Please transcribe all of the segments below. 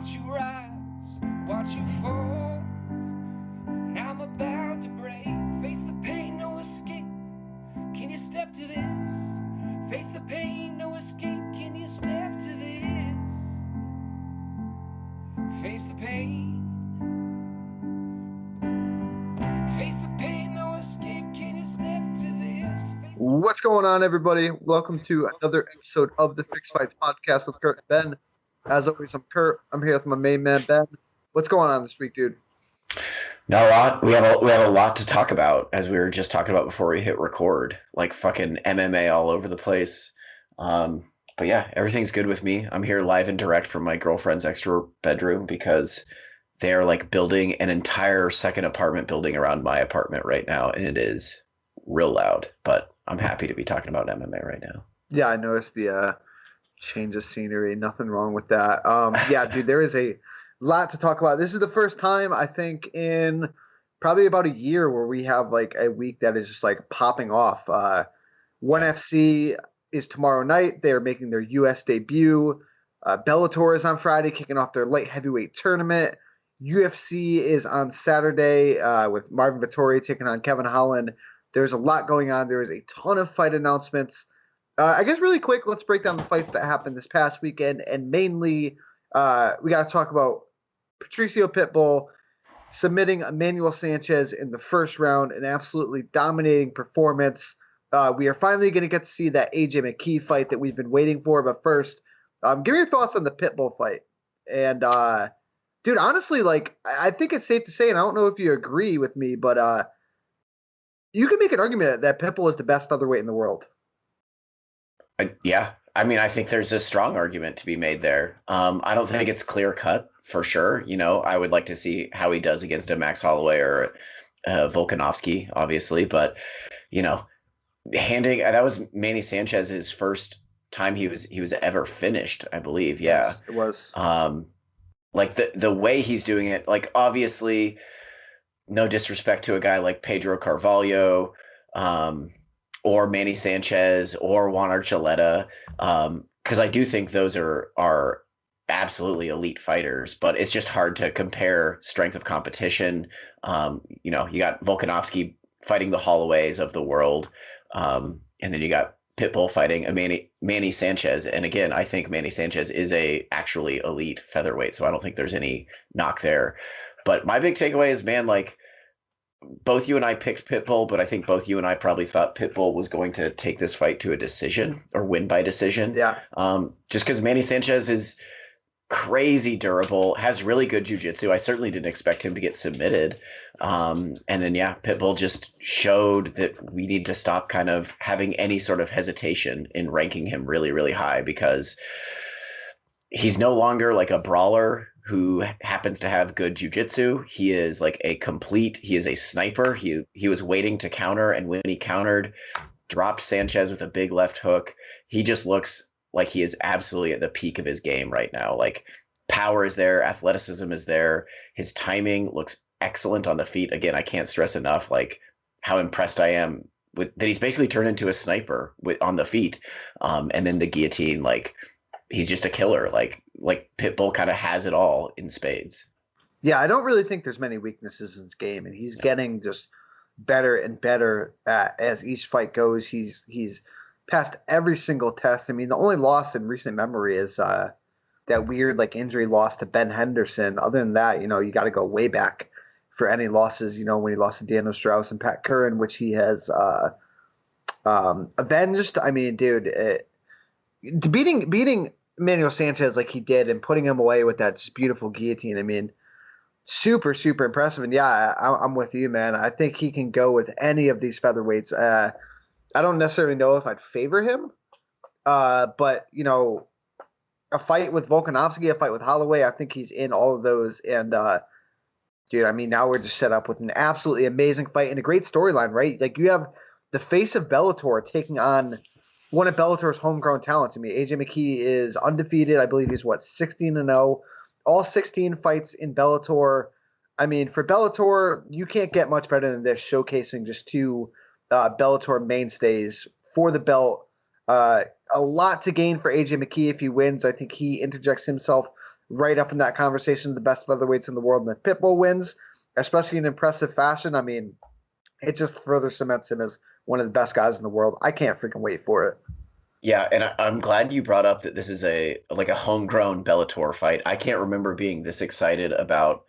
Watch you rise, watch you fall. Now I'm about to break. Face the pain, no escape. Can you step to this? Face the pain, no escape. Can you step to this? Face the pain. Face the pain, no escape. Can you step to this? What's going on, everybody? Welcome to another episode of the Fixed Fights Podcast with Kurt and Ben. As always, I'm Kurt. I'm here with my main man, Ben. What's going on this week, dude? Not a lot. We have a lot to talk about, as we were just talking about before we hit record. Like fucking MMA all over the place. But yeah, everything's good with me. I'm here live and direct from my girlfriend's extra bedroom because they are like building an entire second apartment building around my apartment right now, and it is real loud. But I'm happy to be talking about MMA right now. Yeah, I noticed the change of scenery. Nothing wrong with that. Yeah, dude, there is a lot to talk about. This is the first time, I think, in probably about a year where we have like a week that is just like popping off. ONE FC is tomorrow night. They are making their U.S. debut. Bellator is on Friday, kicking off their light heavyweight tournament. UFC is on Saturday with Marvin Vettori taking on Kevin Holland. There's a lot going on. There is a ton of fight announcements. I guess really quick, let's break down the fights that happened this past weekend. And mainly, we got to talk about Patricio Pitbull submitting Emmanuel Sanchez in the first round, an absolutely dominating performance. We are finally going to get to see that AJ McKee fight that we've been waiting for. But first, give me your thoughts on the Pitbull fight. And, dude, honestly, like, I think it's safe to say, and I don't know if you agree with me, but you can make an argument that Pitbull is the best featherweight in the world. Yeah, I mean, I think there's a strong argument to be made there. I don't think it's clear cut for sure. You know, I would like to see how he does against a Max Holloway or Volkanovski, obviously. But, you know, that was Manny Sanchez's first time he was ever finished, I believe. Yeah, Yes, it was. Like the way he's doing it, like obviously, no disrespect to a guy like Pedro Carvalho, or Manny Sanchez or Juan Archuleta, because I do think those are absolutely elite fighters, but it's just hard to compare strength of competition. You know, you got Volkanovski fighting the Holloways of the world, and then you got Pitbull fighting a Manny Sanchez. And again, I think Manny Sanchez is a actually elite featherweight, so I don't think there's any knock there. But my big takeaway is, man, like, both you and I picked Pitbull, but I think both you and I probably thought Pitbull was going to take this fight to a decision or win by decision. Yeah. Just because Manny Sanchez is crazy durable, has really good jiu-jitsu. I certainly didn't expect him to get submitted. And then, yeah, Pitbull just showed that we need to stop kind of having any sort of hesitation in ranking him really, really high, because he's no longer like a brawler who happens to have good jiu-jitsu. He is like he is a sniper. He was waiting to counter, and when he countered, dropped Sanchez with a big left hook. He just looks like he is absolutely at the peak of his game right now. Like, power is there, athleticism is there. His timing looks excellent on the feet. Again, I can't stress enough like how impressed I am with that he's basically turned into a sniper on the feet. And then the guillotine, like, he's just a killer. Like Pitbull kind of has it all in spades. Yeah, I don't really think there's many weaknesses in his game, and he's getting just better and better as each fight goes. He's passed every single test. I mean, the only loss in recent memory is that weird like injury loss to Ben Henderson. Other than that, you know, you got to go way back for any losses. You know, when he lost to Daniel Strauss and Pat Curran, which he has avenged. I mean, dude, beating Emmanuel Sanchez like he did and putting him away with that just beautiful guillotine. I mean, super, super impressive. And yeah, I'm with you, man. I think he can go with any of these featherweights. I don't necessarily know if I'd favor him, but, you know, a fight with Volkanovski, a fight with Holloway, I think he's in all of those. And, dude, I mean, now we're just set up with an absolutely amazing fight and a great storyline, right? Like, you have the face of Bellator taking on one of Bellator's homegrown talents. I mean, AJ McKee is undefeated. I believe he's, 16-0. All 16 fights in Bellator. I mean, for Bellator, you can't get much better than this, showcasing just two Bellator mainstays for the belt. A lot to gain for AJ McKee if he wins. I think he interjects himself right up in that conversation of the best featherweights in the world. And if Pitbull wins, especially in impressive fashion, I mean, it just further cements him as one of the best guys in the world. I can't freaking wait for it. Yeah, and I'm glad you brought up that this is a homegrown Bellator fight. I can't remember being this excited about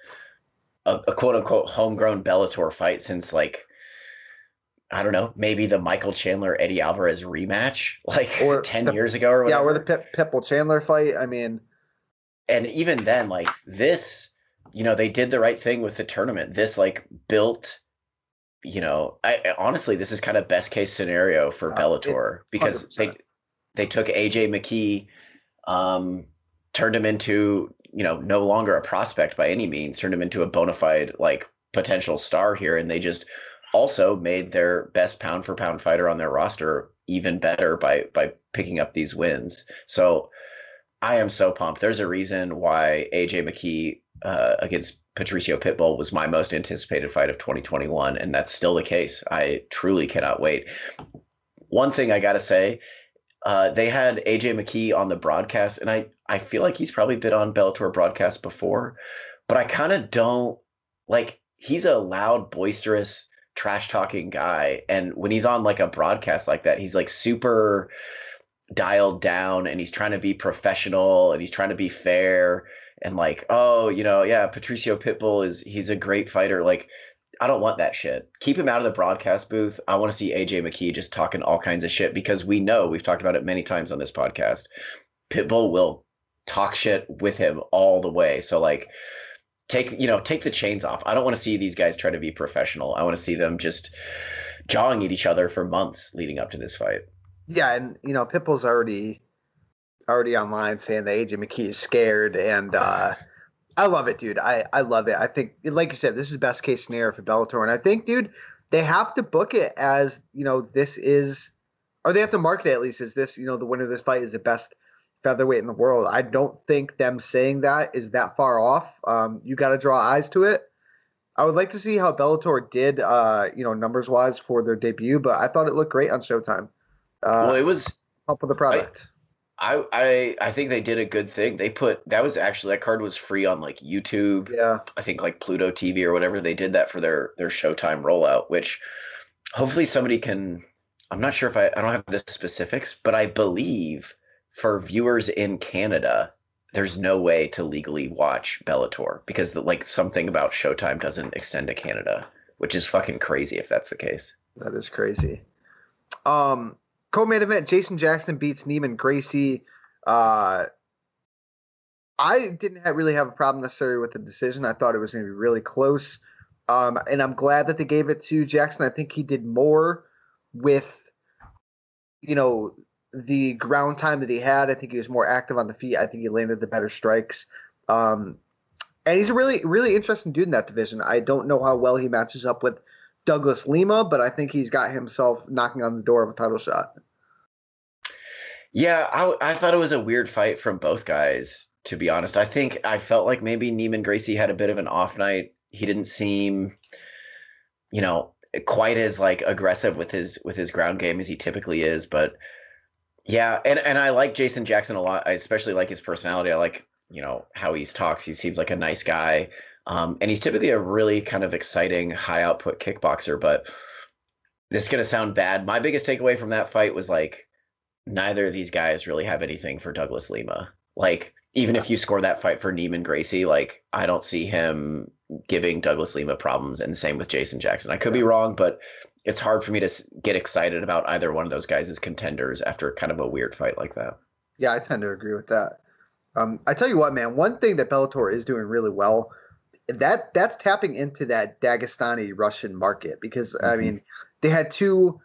a quote unquote homegrown Bellator fight since like, I don't know, maybe the Michael Chandler Eddie Alvarez rematch like Or 10 years ago or Yeah, whatever. or the Pitbull Chandler fight. I mean, and even then, like this, they did the right thing with the tournament. This like built, I honestly, this is kind of best case scenario for Bellator because 100%. they took AJ McKee, turned him into, no longer a prospect by any means, turned him into a bona fide like potential star here, and they just also made their best pound for pound fighter on their roster even better by picking up these wins. So I am so pumped. There's a reason why AJ McKee against Patricio Pitbull was my most anticipated fight of 2021, and that's still the case. I truly cannot wait. One thing I got to say, they had AJ McKee on the broadcast, and I feel like he's probably been on Bellator broadcast before, but I kind of don't like, he's a loud, boisterous, trash talking guy. And when he's on like a broadcast like that, he's like super dialed down and he's trying to be professional and he's trying to be fair and like, oh, yeah, Patricio Pitbull he's a great fighter. Like, I don't want that shit. Keep him out of the broadcast booth. I want to see AJ McKee just talking all kinds of shit because we've talked about it many times on this podcast. Pitbull will talk shit with him all the way. So like, take the chains off. I don't want to see these guys try to be professional. I want to see them just jawing at each other for months leading up to this fight. Yeah, and Pitbull's already online saying that AJ McKee is scared, and I love it, dude. I love it. I think, like you said, this is best case scenario for Bellator, and I think, dude, they have to book it as this is, or they have to market it at least as this. The winner of this fight is the best featherweight in the world. I don't think them saying that is that far off. You got to draw eyes to it. I would like to see how Bellator did, numbers wise for their debut, but I thought it looked great on Showtime. Well, it was help with the product. I think they did a good thing. That card was free on like YouTube. Yeah. I think like Pluto TV or whatever. They did that for their Showtime rollout, which hopefully somebody can. I'm not sure if I don't have the specifics, but I believe for viewers in Canada, there's no way to legally watch Bellator because something about Showtime doesn't extend to Canada, which is fucking crazy if that's the case. That is crazy. Co-main event, Jason Jackson beats Neiman Gracie. I didn't really have a problem necessarily with the decision. I thought it was going to be really close. And I'm glad that they gave it to Jackson. I think he did more with, the ground time that he had. I think he was more active on the feet. I think he landed the better strikes. And he's a really, really interesting dude in that division. I don't know how well he matches up with Douglas Lima, but I think he's got himself knocking on the door of a title shot. Yeah, I thought it was a weird fight from both guys, to be honest. I felt like maybe Neiman Gracie had a bit of an off night. He didn't seem, quite as like aggressive with his ground game as he typically is. But yeah, and I like Jason Jackson a lot. I especially like his personality. I like, how he talks. He seems like a nice guy. And he's typically a really kind of exciting, high output kickboxer. But this is going to sound bad. My biggest takeaway from that fight was like, neither of these guys really have anything for Douglas Lima. Like, even if you score that fight for Neiman Gracie, like, I don't see him giving Douglas Lima problems, and same with Jason Jackson. I could be wrong, but it's hard for me to get excited about either one of those guys as contenders after kind of a weird fight like that. Yeah, I tend to agree with that. I tell you what, man, one thing that Bellator is doing really well, that's tapping into that Dagestani Russian market because, I mean, they had two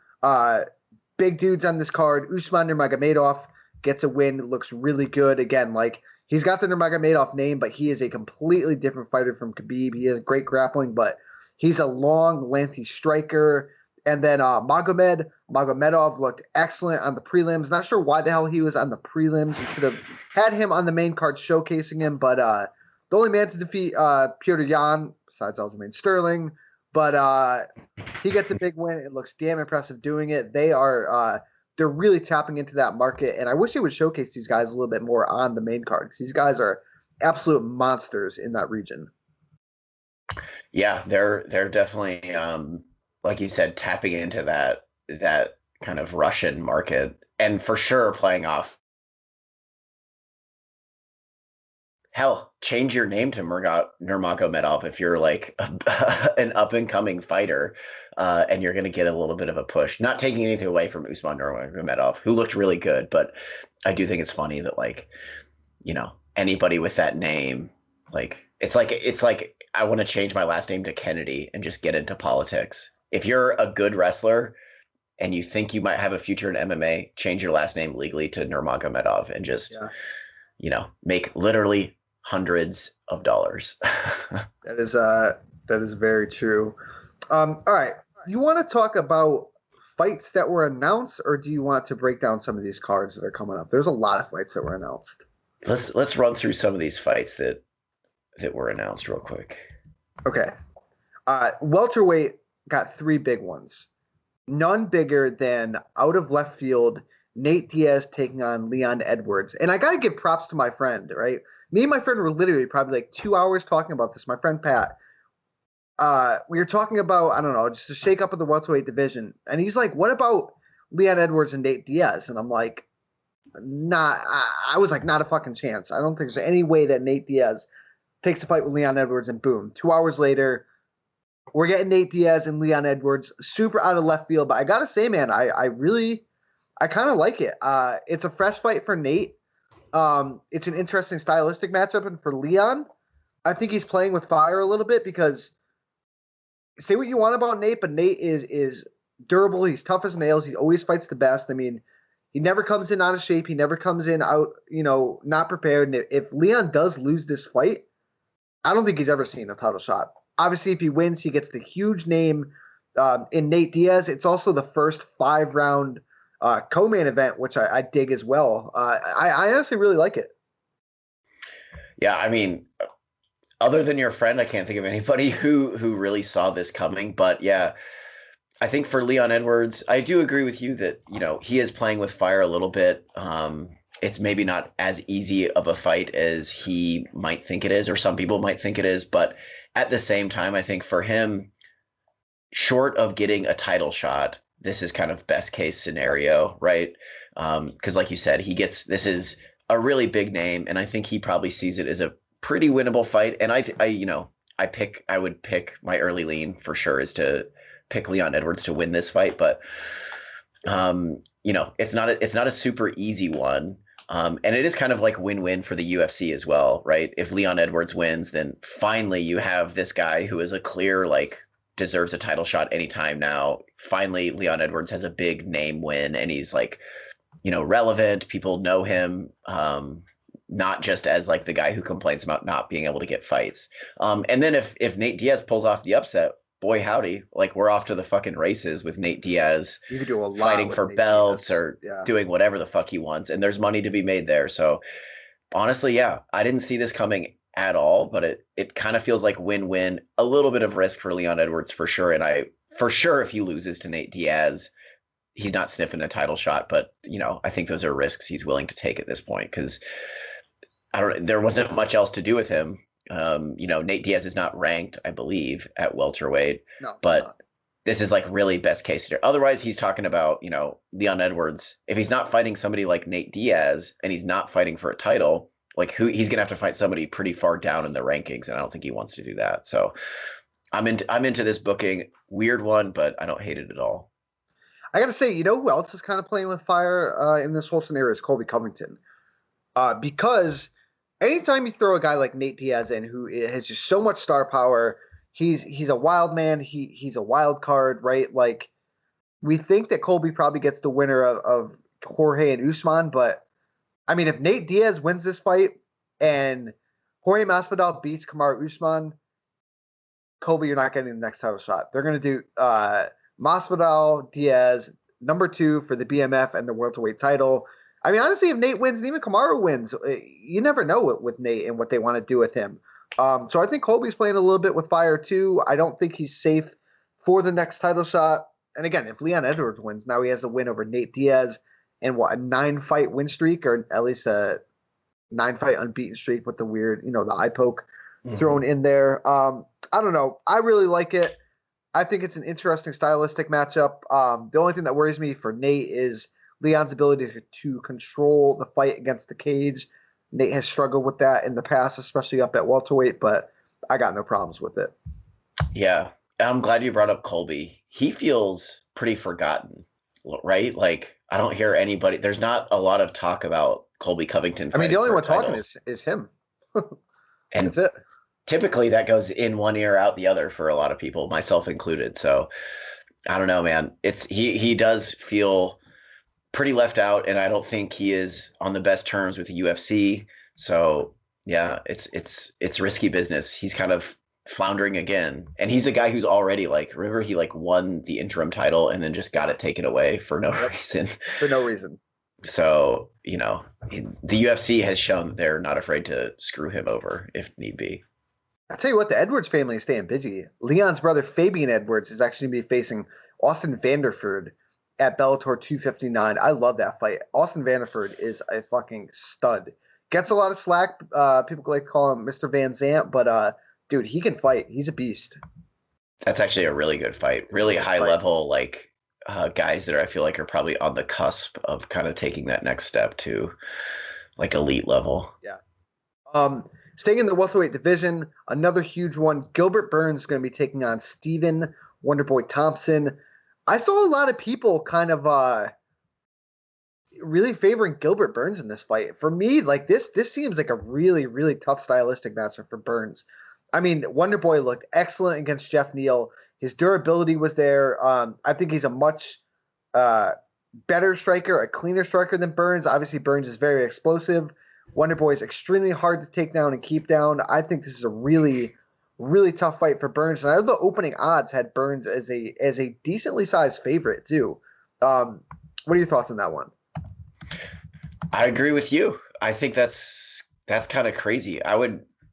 big dudes on this card. Usman Nurmagomedov gets a win. It looks really good. Again, like, he's got the Nurmagomedov name, but he is a completely different fighter from Khabib. He has great grappling, but he's a long, lengthy striker. And then Magomedov looked excellent on the prelims. Not sure why the hell he was on the prelims. You should have had him on the main card showcasing him. But the only man to defeat Petr Yan, besides Aljamain Sterling. But he gets a big win. It looks damn impressive doing it. They're really tapping into that market. And I wish they would showcase these guys a little bit more on the main card because these guys are absolute monsters in that region. Yeah, they're definitely like you said, tapping into that kind of Russian market, and for sure playing off. Hell, change your name to Nurmagomedov if you're like an up and coming fighter, and you're going to get a little bit of a push. Not taking anything away from Usman Nurmagomedov, who looked really good, but I do think it's funny that like, anybody with that name, like it's like I want to change my last name to Kennedy and just get into politics. If you're a good wrestler and you think you might have a future in MMA, change your last name legally to Nurmagomedov and just make literally hundreds of dollars. That is very true. All right, you want to talk about fights that were announced, or do you want to break down some of these cards that are coming up? There's a lot of fights that were announced. Let's run through some of these fights that were announced real quick. Okay. Welterweight got 3 big ones. None bigger than out of left field, Nate Diaz taking on Leon Edwards. And I got to give props to my friend, right? Me and my friend were literally probably like 2 hours talking about this. My friend Pat. We were talking about, I don't know, just a shake up of the welterweight division. And he's like, what about Leon Edwards and Nate Diaz? And I'm like, I was like, not a fucking chance. I don't think there's any way that Nate Diaz takes a fight with Leon Edwards, and boom, 2 hours later, we're getting Nate Diaz and Leon Edwards, super out of left field. But I gotta say, man, I kind of like it. It's a fresh fight for Nate. It's an interesting stylistic matchup, and for Leon, I think he's playing with fire a little bit because say what you want about Nate, but Nate is durable. He's tough as nails. He always fights the best. I mean, he never comes in out of shape. He never comes in out, not prepared. And if Leon does lose this fight, I don't think he's ever seen a title shot. Obviously, if he wins, he gets the huge name in Nate Diaz. It's also the first 5-round co-main event, which I dig as well. I honestly really like it. Yeah, I mean, other than your friend, I can't think of anybody who really saw this coming. But yeah, I think for Leon Edwards, I do agree with you that, he is playing with fire a little bit. It's maybe not as easy of a fight as he might think it is, or some people might think it is. But at the same time, I think for him, short of getting a title shot, this is kind of best case scenario, right? Because like you said, this is a really big name, and I think he probably sees it as a pretty winnable fight. And I would pick my early lean for sure is to pick Leon Edwards to win this fight, but it's not a super easy one. And it is kind of like win-win for the UFC as well, right? If Leon Edwards wins, then finally you have this guy who is a clear, deserves a title shot anytime now. Finally, Leon Edwards has a big name win, and he's relevant. People know him, not just as the guy who complains about not being able to get fights. And then if Nate Diaz pulls off the upset, boy howdy, we're off to the fucking races with Nate Diaz. You could do a lot fighting for Nate belts Diaz. or doing whatever the fuck he wants, and there's money to be made there. So honestly, yeah, I didn't see this coming at all, but it kind of feels like win-win. A little bit of risk for Leon Edwards for sure, and for sure if he loses to Nate Diaz, he's not sniffing a title shot. But I think those are risks he's willing to take at this point, because there wasn't much else to do with him. Nate Diaz is not ranked, I believe, at welterweight, but this is really best case scenario. Otherwise, he's talking about, Leon Edwards. If he's not fighting somebody like Nate Diaz and he's not fighting for a title, he's going to have to fight somebody pretty far down in the rankings. And I don't think he wants to do that. So I'm into this booking. Weird one, but I don't hate it at all. I got to say, who else is kind of playing with fire in this whole scenario is Colby Covington. Because anytime you throw a guy like Nate Diaz in, who has just so much star power, he's a wild man. He's a wild card, right? We think that Colby probably gets the winner of Jorge and Usman, but I mean, if Nate Diaz wins this fight and Jorge Masvidal beats Kamaru Usman, Colby, you're not getting the next title shot. They're going to do Masvidal, Diaz, number 2 for the BMF and the welterweight title. I mean, honestly, if Nate wins and even Kamaru wins, you never know with Nate and what they want to do with him. So I think Colby's playing a little bit with fire too. I don't think he's safe for the next title shot. And again, if Leon Edwards wins, now he has a win over Nate Diaz and a 9-fight win streak, or at least a 9-fight unbeaten streak with the weird, the eye poke Mhm. thrown in there. I don't know. I really like it. I think it's an interesting stylistic matchup. The only thing that worries me for Nate is Leon's ability to control the fight against the cage. Nate has struggled with that in the past, especially up at welterweight, but I got no problems with it. Yeah. I'm glad you brought up Colby. He feels pretty forgotten, right? Like, I don't hear anybody. There's not a lot of talk about Colby Covington. I mean, the only for a one talking title. is him. And That's it. typically that goes in one ear out the other for a lot of people, myself included. So I don't know, man. He does feel pretty left out, and I don't think he is on the best terms with the UFC. So yeah, it's risky business. He's kind of floundering again, and he's a guy who's already remember he won the interim title and then just got it taken away for no reason. For no reason. So the UFC has shown that they're not afraid to screw him over if need be. I'll tell you what, the Edwards family is staying busy. Leon's brother Fabian Edwards is actually going to be facing Austin Vanderford at Bellator 259. I love that fight. Austin Vanderford is a fucking stud. Gets a lot of slack. People like to call him Mr. Van Zant, but dude, he can fight. He's a beast. That's actually a really good fight. Really high level, guys that I feel like are probably on the cusp of kind of taking that next step to elite level. Yeah. Staying in the welterweight division, another huge one. Gilbert Burns is going to be taking on Stephen Wonderboy Thompson. I saw a lot of people kind of really favoring Gilbert Burns in this fight. For me, this seems like a really, really tough stylistic matchup for Burns. I mean, Wonderboy looked excellent against Jeff Neal. His durability was there. I think he's a much better striker, a cleaner striker than Burns. Obviously, Burns is very explosive. Wonderboy is extremely hard to take down and keep down. I think this is a really, really tough fight for Burns. And I know the opening odds had Burns as a decently sized favorite too. What are your thoughts on that one? I agree with you. I think that's kind of crazy.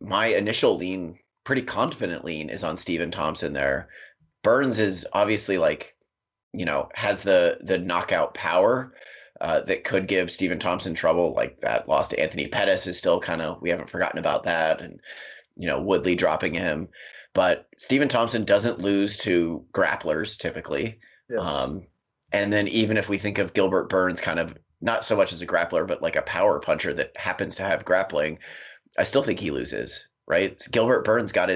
My initial lean, pretty confident lean, is on Stephen Thompson there. Burns is obviously has the knockout power that could give Stephen Thompson trouble. That loss to Anthony Pettis is still we haven't forgotten about that, and Woodley dropping him. But Stephen Thompson doesn't lose to grapplers typically. Yes. And then even if we think of Gilbert Burns kind of not so much as a grappler, but like a power puncher that happens to have grappling, I still think he loses. Right? Gilbert Burns got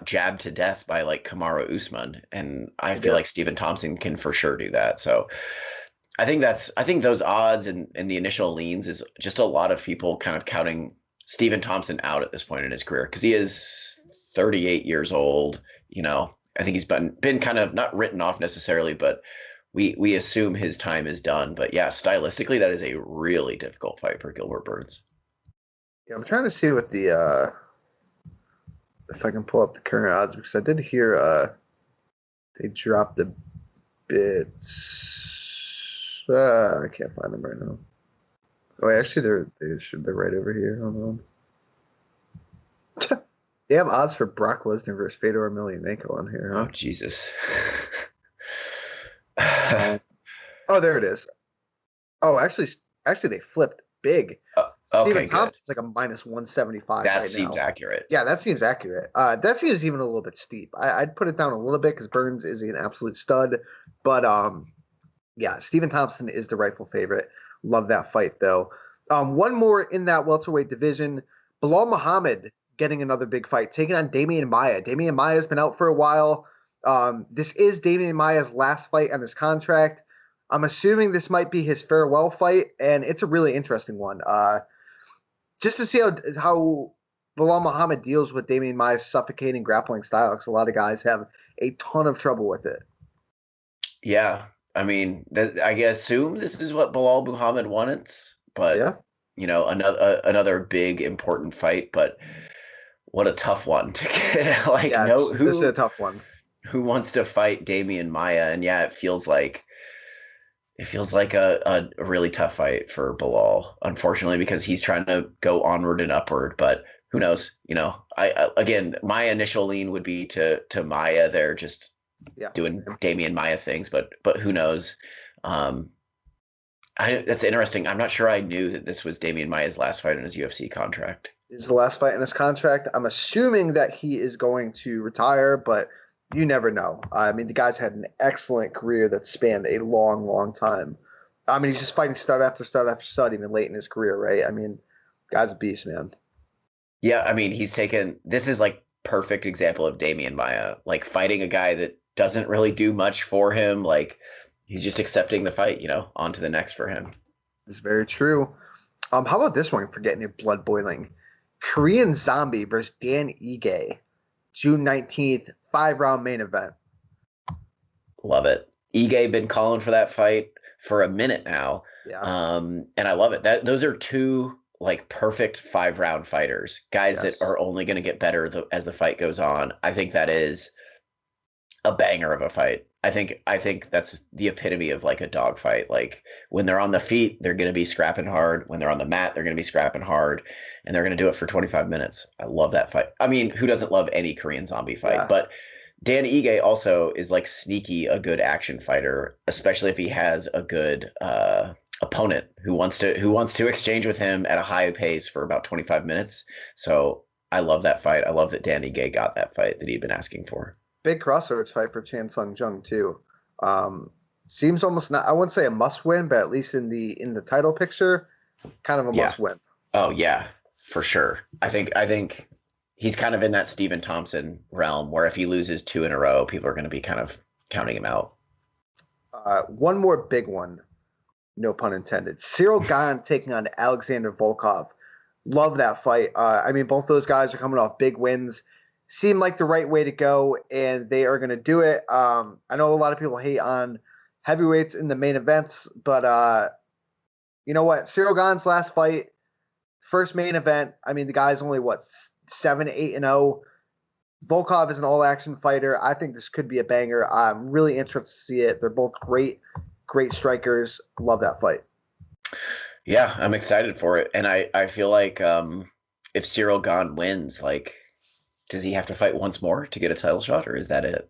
jabbed to death by Kamaru Usman, and I feel like Stephen Thompson can for sure do that. So I think those odds and the initial leans is just a lot of people kind of counting Stephen Thompson out at this point in his career, because he is 38 years old. I think he's been kind of not written off necessarily, but we assume his time is done. But yeah, stylistically, that is a really difficult fight for Gilbert Burns. Yeah, I'm trying to see what the if I can pull up the current odds, because I did hear they dropped a bit. I can't find them right now. Oh, actually, they're right over here. Hold on. They have odds for Brock Lesnar versus Fedor Emelianenko on here. Huh? Oh, Jesus. Oh, there it is. Oh, actually, they flipped big. Stephen Thompson's like a -175. That seems accurate. Yeah, that seems accurate. That seems even a little bit steep. I'd put it down a little bit because Burns is an absolute stud. But yeah, Stephen Thompson is the rightful favorite. Love that fight, though. One more in that welterweight division. Bilal Muhammad getting another big fight, taking on Damian Maia. Damian Maia's been out for a while. This is Damian Maia's last fight on his contract. I'm assuming this might be his farewell fight, and it's a really interesting one. Just to see how Bilal Muhammad deals with Damian Maia's suffocating grappling style, because a lot of guys have a ton of trouble with it. Yeah, I mean, I assume this is what Bilal Muhammad wants, but yeah. Another big important fight. But what a tough one to get. This is a tough one. Who wants to fight Damian Maia? And yeah, it feels like a really tough fight for Bilal, unfortunately, because he's trying to go onward and upward. But who knows? Again, my initial lean would be to Maia there, just doing Damian Maia things. But who knows? I That's interesting. I'm not sure I knew that this was Damian Maia's last fight in his UFC contract. Is the last fight in his contract. I'm assuming that he is going to retire, but you never know. I mean, the guy's had an excellent career that spanned a long, long time. I mean, he's just fighting stud after stud after stud, even late in his career, right? I mean, guy's a beast, man. Yeah, I mean, this is like perfect example of Damian Maia, like fighting a guy that doesn't really do much for him. Like he's just accepting the fight, on to the next for him. It's very true. How about this one for getting your blood boiling? Korean Zombie versus Dan Ige, June 19th, 5-round main event. Love it. Ige been calling for that fight for a minute now. Yeah. And I love it. Those are two like perfect 5-round fighters, guys that are only going to get better as the fight goes on. I think that is a banger of a fight. I think that's the epitome of like a dog fight. Like when they're on the feet, they're going to be scrapping hard. When they're on the mat, they're going to be scrapping hard, and they're going to do it for 25 minutes. I love that fight. I mean, who doesn't love any Korean Zombie fight? Yeah. But Dan Ige also is like sneaky a good action fighter, especially if he has a good opponent who wants to exchange with him at a high pace for about 25 minutes. So I love that fight. I love that Dan Ige got that fight that he'd been asking for. Big crossroads fight for Chan Sung Jung too. Seems almost not, I wouldn't say a must win, but at least in the title picture, kind of a must win. Oh yeah, for sure. I think he's kind of in that Stephen Thompson realm where if he loses 2 in a row, people are going to be kind of counting him out. One more big one, no pun intended. Cyril Gane taking on Alexander Volkov. Love that fight. I mean, both those guys are coming off big wins. Seem like the right way to go, and they are going to do it. I know a lot of people hate on heavyweights in the main events, but you know what? Cyril Gane's last fight, first main event. I mean, the guy's only 7-8-0. Volkov is an all-action fighter. I think this could be a banger. I'm really interested to see it. They're both great strikers. Love that fight. Yeah, I'm excited for it, and I feel like if Cyril Gane wins, like, does he have to fight once more to get a title shot, or is that it?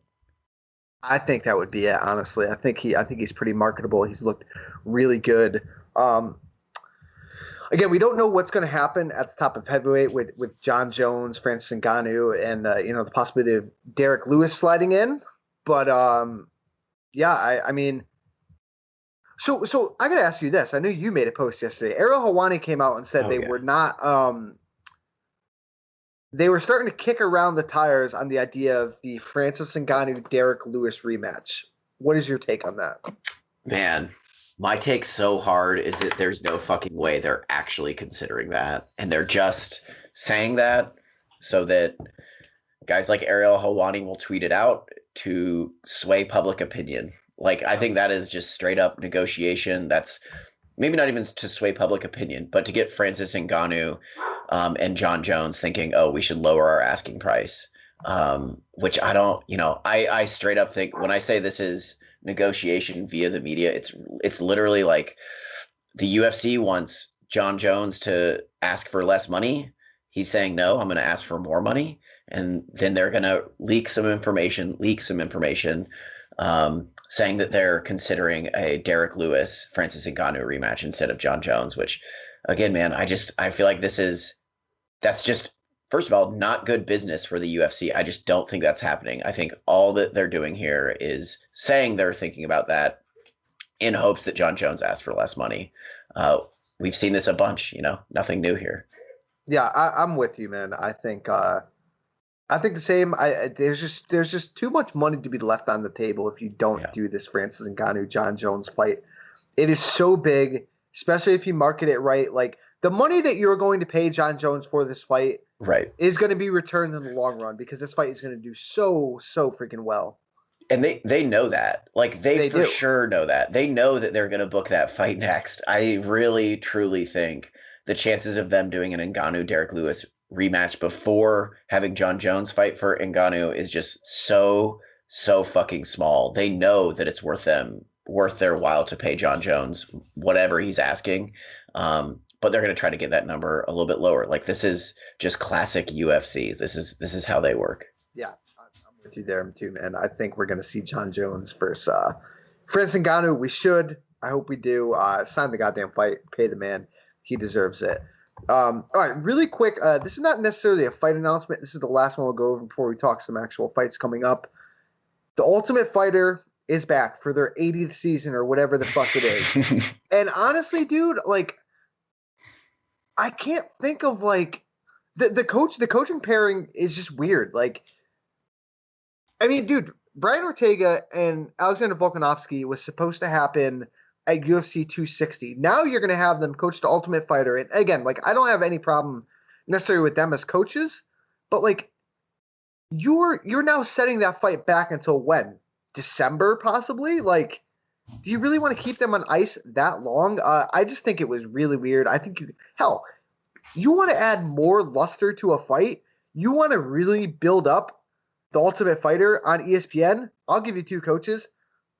I think that would be it, honestly. I think he's pretty marketable. He's looked really good. Again, we don't know what's going to happen at the top of heavyweight with John Jones, Francis Ngannou, and the possibility of Derek Lewis sliding in. But I mean, so I got to ask you this. I know you made a post yesterday. Ariel Helwani came out and said were not. They were starting to kick around the tires on the idea of the Francis Ngannou Derek Lewis rematch. What is your take on that? Man, my take so hard is that there's no fucking way they're actually considering that. And they're just saying that so that guys like Ariel Helwani will tweet it out to sway public opinion. Like, I think that is just straight up negotiation. That's maybe not even to sway public opinion, but to get Francis Ngannou and John Jones thinking, oh, we should lower our asking price, which I don't, I straight up think when I say this is negotiation via the media, it's literally like the UFC wants John Jones to ask for less money. He's saying, no, I'm going to ask for more money. And then they're going to leak some information, saying that they're considering a Derek Lewis, Francis Ngannou rematch instead of John Jones, which again, man, I feel like that's just, first of all, not good business for the UFC. I just don't think that's happening. I think all that they're doing here is saying they're thinking about that in hopes that John Jones asks for less money. We've seen this a bunch, nothing new here. Yeah, I'm with you, man. I think the same. There's just too much money to be left on the table if you don't do this Francis Ngannou John Jones fight. It is so big, especially if you market it right. Like, the money that you're going to pay John Jones for this fight is going to be returned in the long run because this fight is going to do so freaking well. And they know that. Like, they for sure know that. They know that they're going to book that fight next. I really, truly think the chances of them doing an Ngannou Derek Lewis rematch before having John Jones fight for Ngannou is just so fucking small. They know that it's worth their while to pay John Jones whatever he's asking. But they're going to try to get that number a little bit lower. Like, this is just classic UFC. This is how they work. Yeah, I'm with you there too, man. I think we're going to see John Jones versus Francis Ngannou. We should. I hope we do. Sign the goddamn fight. Pay the man. He deserves it. All right, really quick. This is not necessarily a fight announcement. This is the last one we'll go over before we talk some actual fights coming up. The Ultimate Fighter is back for their 80th season or whatever the fuck it is. And honestly, dude, like, I can't think of like the coaching pairing is just weird. Like, I mean, dude, Brian Ortega and Alexander Volkanovski was supposed to happen at UFC 260. Now you're going to have them coach the Ultimate Fighter. And again, like, I don't have any problem necessarily with them as coaches, but like, you're now setting that fight back until when? December, possibly? Like, do you really want to keep them on ice that long? I just think it was really weird. I think you want to add more luster to a fight? You want to really build up the Ultimate Fighter on ESPN? I'll give you two coaches,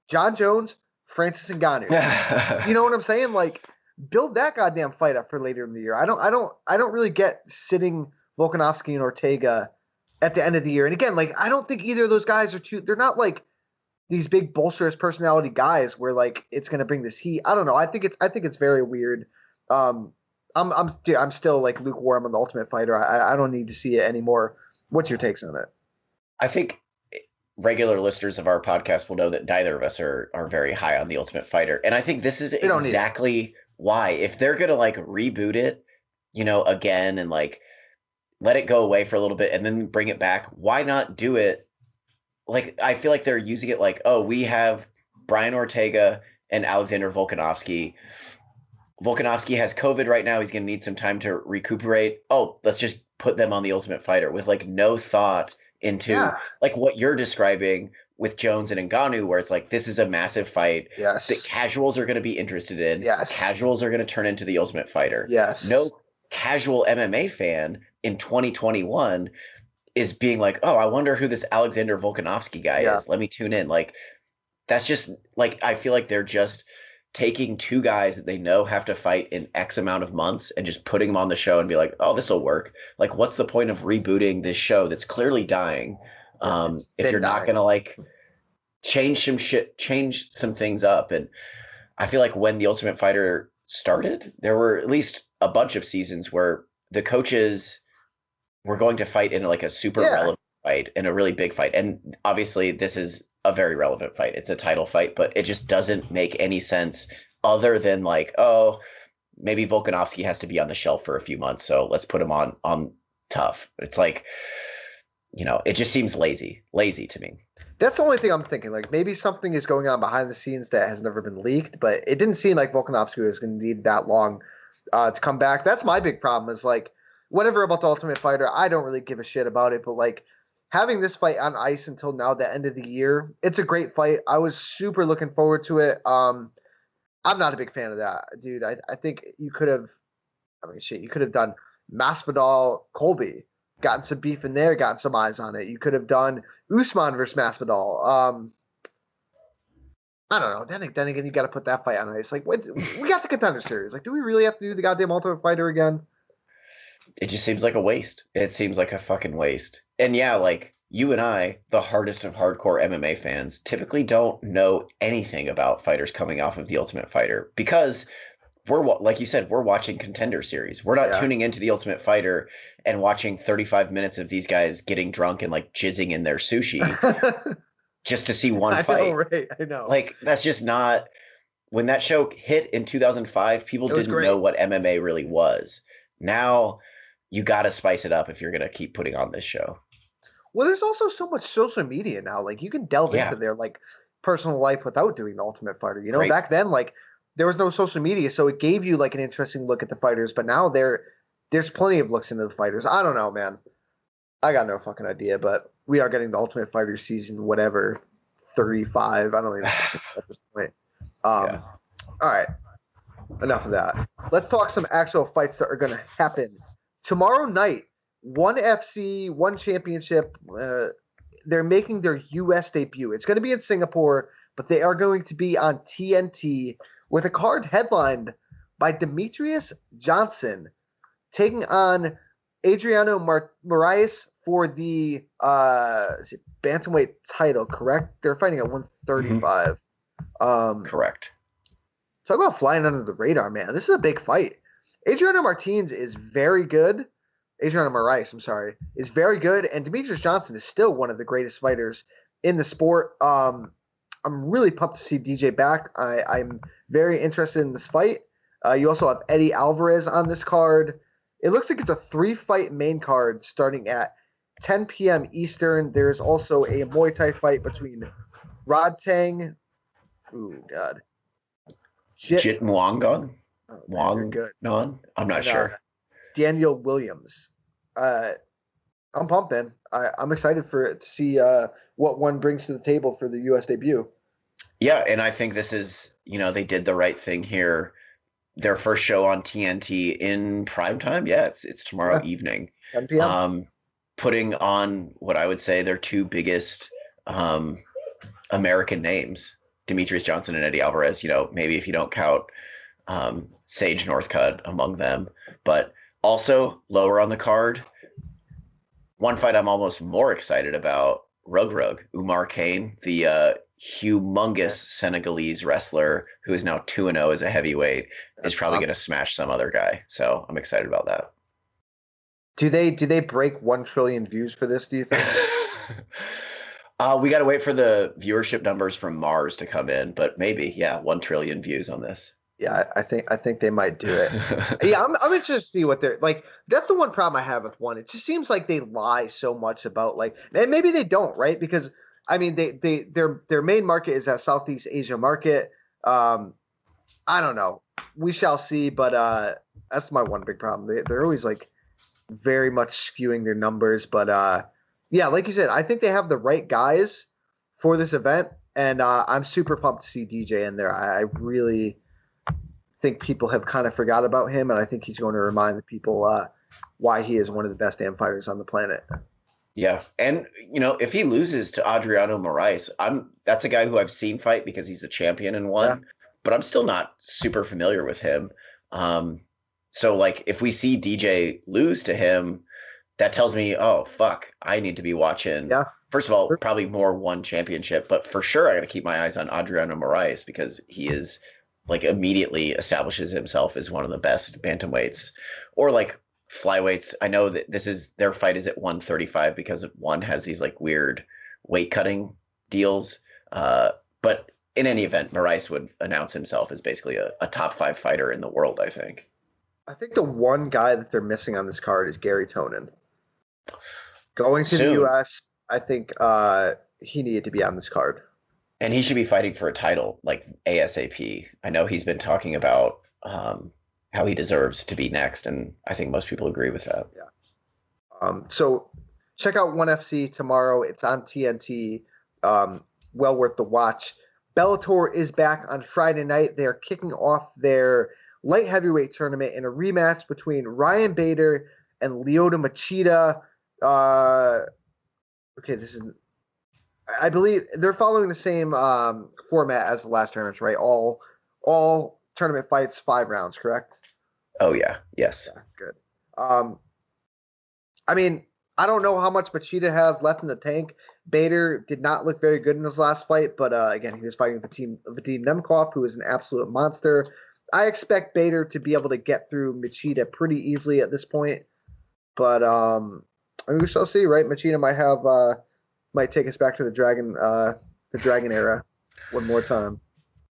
John Jones, Francis Ngannou. You know what I'm saying? Like, build that goddamn fight up for later in the year. I don't really get sitting Volkanovski and Ortega at the end of the year. And again, like, I don't think either of those guys they're not like these big bolsterous personality guys where like it's going to bring this heat. I don't know. I think it's very weird. I'm still like lukewarm on the Ultimate Fighter. I don't need to see it anymore. What's your takes on it? I think regular listeners of our podcast will know that neither of us are very high on the Ultimate Fighter. And I think this is exactly why. If they're going to like reboot it, again, and like let it go away for a little bit and then bring it back, why not do it? Like, I feel like they're using it like, oh, we have Brian Ortega and Alexander Volkanovski. Volkanovski has COVID right now. He's going to need some time to recuperate. Oh, let's just put them on the Ultimate Fighter with like no thought into like what you're describing with Jones and Ngannou, where it's like, this is a massive fight that casuals are going to be interested in. Casuals are going to turn into the Ultimate Fighter. No casual MMA fan in 2021 is being like, oh, I wonder who this Alexander Volkanovski guy is. Let me tune in. Like, that's just like, I feel like they're just taking two guys that they know have to fight in X amount of months and just putting them on the show and be like, oh, this will work. Like, what's the point of rebooting this show that's clearly dying? If you're not going to like change some things up. And I feel like when the Ultimate Fighter started, there were at least a bunch of seasons where the coaches were going to fight in like a super relevant fight, in a really big fight. And obviously this is a very relevant fight. It's a title fight, but it just doesn't make any sense other than like, oh, maybe Volkanovski has to be on the shelf for a few months, so let's put him on tough. It's like, it just seems lazy to me. That's the only thing I'm thinking. Like, maybe something is going on behind the scenes that has never been leaked, but it didn't seem like Volkanovski was going to need that long to come back. That's my big problem is like, whatever about the Ultimate Fighter, I don't really give a shit about it, but like having this fight on ice until now, the end of the year, it's a great fight. I was super looking forward to it. I'm not a big fan of that, dude. I think you could have done Masvidal, Colby, gotten some beef in there, gotten some eyes on it. You could have done Usman versus Masvidal. I don't know. Then again, you got to put that fight on ice. Like, we got the Contender Series. Like, do we really have to do the goddamn Ultimate Fighter again? It just seems like a waste. It seems like a fucking waste. And yeah, like, you and I, the hardest of hardcore MMA fans, typically don't know anything about fighters coming off of the Ultimate Fighter because we're, like you said, we're watching Contender Series. We're not tuning into the Ultimate Fighter and watching 35 minutes of these guys getting drunk and like jizzing in their sushi just to see one fight. I know, right? I know. Like, that's just not. When that show hit in 2005, people didn't know what MMA really was. Now you got to spice it up if you're going to keep putting on this show. Well, there's also so much social media now. Like, you can delve into their like personal life without doing the Ultimate Fighter. Back then, like, there was no social media, so it gave you like an interesting look at the fighters. But now there's plenty of looks into the fighters. I don't know, man. I got no fucking idea. But we are getting the Ultimate Fighter season, whatever, 35. I don't even know at this point. All right. Enough of that. Let's talk some actual fights that are going to happen tomorrow night. One FC, one championship. They're making their U.S. debut. It's going to be in Singapore, but they are going to be on TNT with a card headlined by Demetrious Johnson taking on Adriano Moraes for the bantamweight title. Correct? They're fighting at 135. Correct. Talk about flying under the radar, man. This is a big fight. Adriano Martins is very good. Adriano Moraes, I'm sorry, is very good, and Demetrious Johnson is still one of the greatest fighters in the sport. I'm really pumped to see DJ back. I'm very interested in this fight. You also have Eddie Alvarez on this card. It looks like it's a 3-fight main card starting at 10 p.m. Eastern. There's also a Muay Thai fight between Rod Tang. Ooh, God. Jit Muangong? Wong. Good. Non? I'm not sure. Daniel Williams. I'm pumped, man. I'm excited to see what one brings to the table for the U.S. debut. Yeah, and I think this is, they did the right thing here. Their first show on TNT in primetime. Yeah, it's tomorrow evening. 10 p.m. Putting on what I would say their two biggest American names, Demetrious Johnson and Eddie Alvarez. Maybe if you don't count Sage Northcutt among them, but also lower on the card, one fight I'm almost more excited about, Rug Umar Kane, the humongous Senegalese wrestler who is now 2-0 as a heavyweight, is probably going to smash some other guy. So I'm excited about that. Do they break 1 trillion views for this, do you think? We got to wait for the viewership numbers from Mars to come in, but maybe, 1 trillion views on this. Yeah, I think they might do it. Yeah, I'm interested to see what they're like. That's the one problem I have with one. It just seems like they lie so much about and maybe they don't, right? Because I mean, their main market is that Southeast Asia market. I don't know. We shall see, but that's my one big problem. They're always very much skewing their numbers, but yeah, like you said, I think they have the right guys for this event, and I'm super pumped to see DJ in there. I really think people have kind of forgot about him, and I think he's going to remind the people why he is one of the best damn fighters on the planet. Yeah, and if he loses to Adriano Moraes, that's a guy who I've seen fight because he's the champion in one, but I'm still not super familiar with him. So if we see DJ lose to him, that tells me, oh fuck, I need to be watching. Yeah. First of all, probably more one championship, but for sure I got to keep my eyes on Adriano Moraes because he is immediately establishes himself as one of the best bantamweights or flyweights. I know that their fight is at 135 because one has these weird weight cutting deals. But in any event, Moraes would announce himself as basically a top 5 fighter in the world, I think. I think the one guy that they're missing on this card is Gary Tonin. Going to the U.S., I think he needed to be on this card. And he should be fighting for a title, ASAP. I know he's been talking about how he deserves to be next, and I think most people agree with that. Yeah. So check out ONE FC tomorrow. It's on TNT. Well worth the watch. Bellator is back on Friday night. They're kicking off their light heavyweight tournament in a rematch between Ryan Bader and Lyoto Machida. Okay, this is... I believe they're following the same format as the last tournaments, right? All tournament fights, 5 rounds, correct? Oh yeah, yes. Yeah, good. I mean, I don't know how much Machida has left in the tank. Bader did not look very good in his last fight, but again, he was fighting Vadim Nemkov, who is an absolute monster. I expect Bader to be able to get through Machida pretty easily at this point, but I mean, we shall see, right? Machida might take us back to the Dragon era one more time.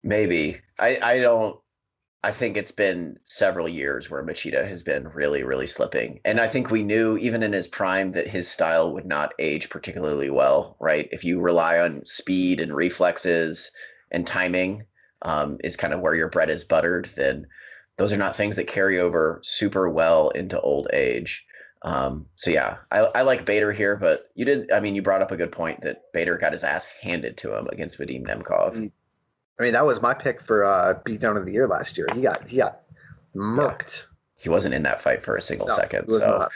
Maybe. I think it's been several years where Machida has been really, really slipping. And I think we knew even in his prime that his style would not age particularly well, right? If you rely on speed and reflexes and timing is kind of where your bread is buttered, then those are not things that carry over super well into old age. So yeah, I like Bader here, but you brought up a good point that Bader got his ass handed to him against Vadim Nemkov. I mean, that was my pick for beatdown of the year last year. He got murked. Yeah. He wasn't in that fight for a single second. So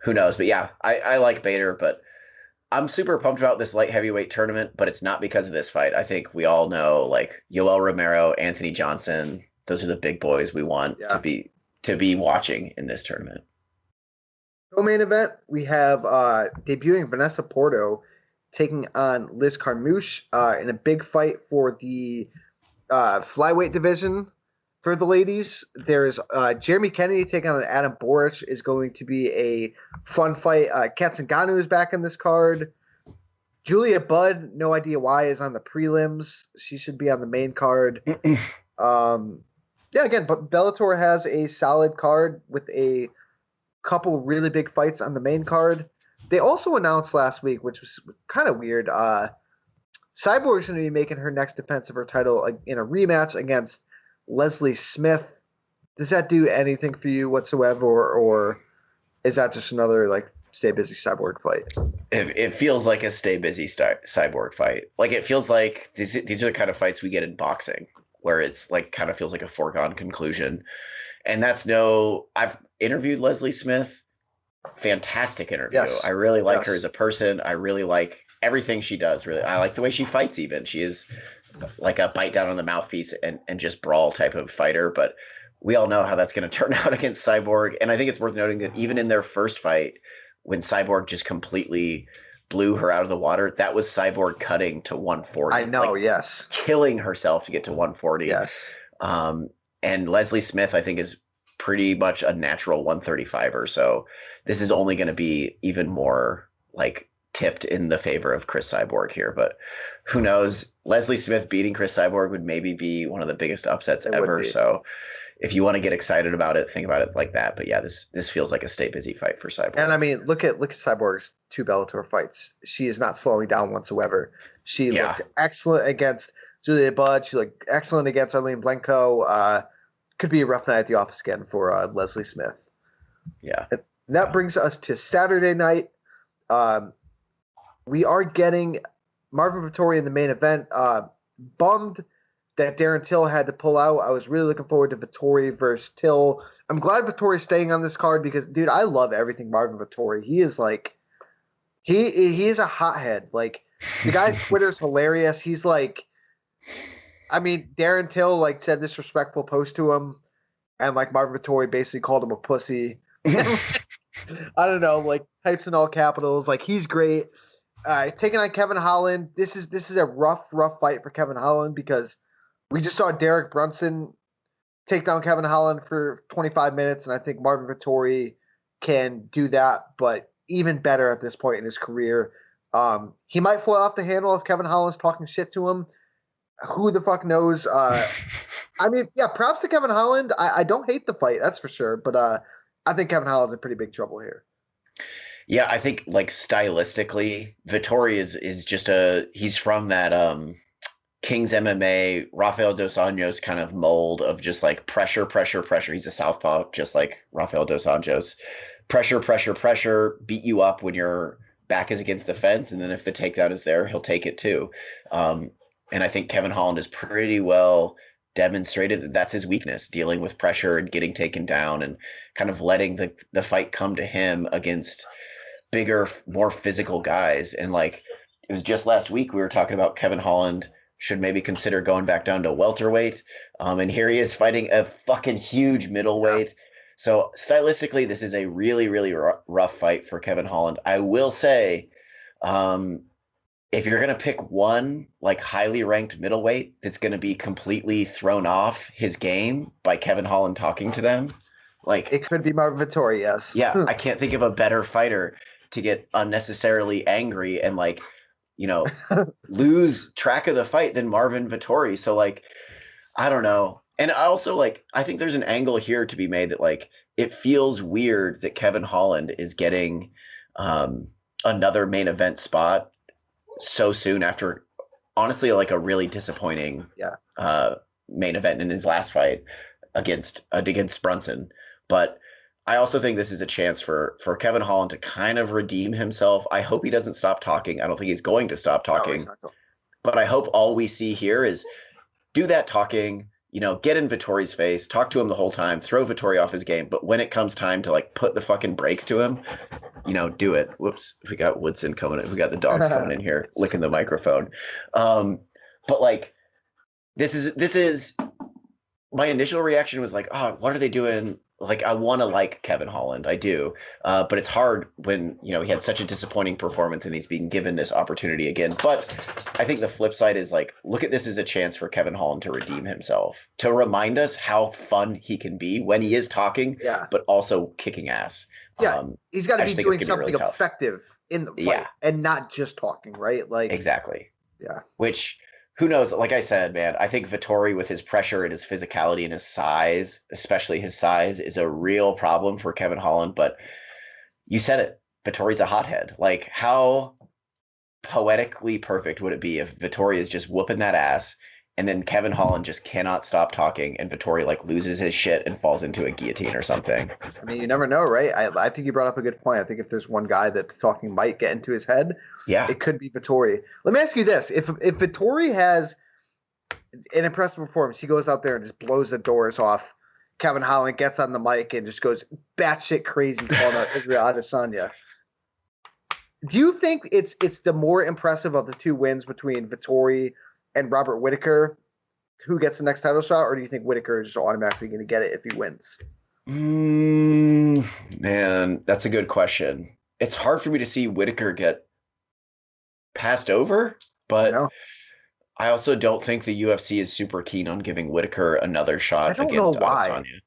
who knows? But yeah, I like Bader, but I'm super pumped about this light heavyweight tournament, but it's not because of this fight. I think we all know Yoel Romero, Anthony Johnson, those are the big boys we want to be watching in this tournament. Co-main event, we have debuting Vanessa Porto taking on Liz Carmouche in a big fight for the flyweight division for the ladies. There's Jeremy Kennedy taking on Adam Boric is going to be a fun fight. Katsunganu is back in this card. Julia Budd, no idea why, is on the prelims. She should be on the main card. Yeah, again, but Bellator has a solid card with a couple really big fights on the main card. They also announced last week, which was kind of weird, Cyborg's going to be making her next defense of her title in a rematch against Leslie Smith. Does that do anything for you whatsoever, or is that just another like stay busy Cyborg fight? It feels like a stay busy Cyborg fight. Like it feels like these are the kind of fights we get in boxing, where it's like kind of feels like a foregone conclusion. And I've interviewed Leslie Smith. Fantastic interview. Yes. I really like her as a person. I really like everything she does. Really, I like the way she fights. Even she is like a bite down on the mouthpiece and just brawl type of fighter. But we all know how that's going to turn out against Cyborg. And I think it's worth noting that even in their first fight, when Cyborg just completely blew her out of the water, that was Cyborg cutting to 140. I know, yes. Killing herself to get to 140. Yes. And Leslie Smith, I think, is pretty much a natural 135er. So this is only going to be even more like tipped in the favor of Chris Cyborg here. But who knows? Leslie Smith beating Chris Cyborg would maybe be one of the biggest upsets ever. So if you want to get excited about it, think about it like that. But yeah, this feels like a stay busy fight for Cyborg. And I mean, look at Cyborg's 2 Bellator fights. She is not slowing down whatsoever. She looked excellent against Julia Budd. She looked excellent against Arlene Blenko. Could be a rough night at the office again for Leslie Smith. Yeah. And that brings us to Saturday night. We are getting Marvin Vettori in the main event. Bummed that Darren Till had to pull out. I was really looking forward to Vettori versus Till. I'm glad Vettori's staying on this card because, dude, I love everything Marvin Vettori. He is like, he is a hothead. Like, the guy's Twitter's hilarious. He's like, I mean, Darren Till like said disrespectful post to him, and like Marvin Vettori basically called him a pussy. I don't know, like types in all capitals. Like he's great. Taking on Kevin Holland. This is a rough fight for Kevin Holland because we just saw Derek Brunson take down Kevin Holland for 25 minutes, and I think Marvin Vettori can do that, but even better at this point in his career. He might fly off the handle if Kevin Holland's talking shit to him. Who the fuck knows? I mean, yeah, props to Kevin Holland. I don't hate the fight, that's for sure, but I think Kevin Holland's in pretty big trouble here. Yeah, I think like stylistically, Vettori is just he's from that King's MMA, Rafael Dos Anjos kind of mold of just like pressure. He's a southpaw, just like Rafael Dos Anjos. Pressure, beat you up when your back is against the fence, and then if the takedown is there, he'll take it too. And I think Kevin Holland has pretty well demonstrated that that's his weakness, dealing with pressure and getting taken down and kind of letting the fight come to him against bigger, more physical guys. And like it was just last week we were talking about Kevin Holland should maybe consider going back down to welterweight. And here he is fighting a fucking huge middleweight. Yeah. So stylistically, this is a really, really rough fight for Kevin Holland. I will say, if you're going to pick one like highly ranked middleweight that's going to be completely thrown off his game by Kevin Holland talking to them, like it could be Marvin Vettori, yes. Yeah, I can't think of a better fighter to get unnecessarily angry and like, you know, lose track of the fight than Marvin Vettori. So like, I don't know. And I also like, I think there's an angle here to be made that like, it feels weird that Kevin Holland is getting another main event spot so soon after honestly like a really disappointing main event in his last fight against Brunson. But I also think this is a chance for Kevin Holland to kind of redeem himself. I hope he doesn't stop talking. I don't think he's going to stop talking. No, but I hope all we see here is do that talking, you know, get in Vittori's face, talk to him the whole time, throw Vettori off his game. But when it comes time to like put the fucking brakes to him, you know, do it. Whoops. We got Woodson coming in. We got the dogs coming in here, licking the microphone. But like, this is my initial reaction was like, oh, what are they doing? like I want to like Kevin Holland, I do, but it's hard when he had such a disappointing performance and he's being given this opportunity again. But I think the flip side is like, look at this as a chance for Kevin Holland to redeem himself, to remind us how fun he can be when he is talking, but also kicking ass. Yeah, he's got to be doing something really effective in the fight and not just talking, right? Like exactly. Yeah. Which, who knows? Like I said, man, I think Vettori with his pressure and his physicality and his size, especially his size, is a real problem for Kevin Holland. But you said it, Vettori's a hothead. Like, how poetically perfect would it be if Vettori is just whooping that ass and then Kevin Holland just cannot stop talking and Vettori like loses his shit and falls into a guillotine or something? I mean, you never know, right? I think you brought up a good point. I think if there's one guy that the talking might get into his head, it could be Vettori. Let me ask you this. If Vettori has an impressive performance, he goes out there and just blows the doors off Kevin Holland, gets on the mic and just goes batshit crazy calling out Israel Adesanya. Do you think it's the more impressive of the two wins between Vettori and Robert Whittaker who gets the next title shot, or do you think Whittaker is just automatically going to get it if he wins? Man, that's a good question. It's hard for me to see Whittaker get passed over, but I also don't think the UFC is super keen on giving Whittaker another shot against Adesanya.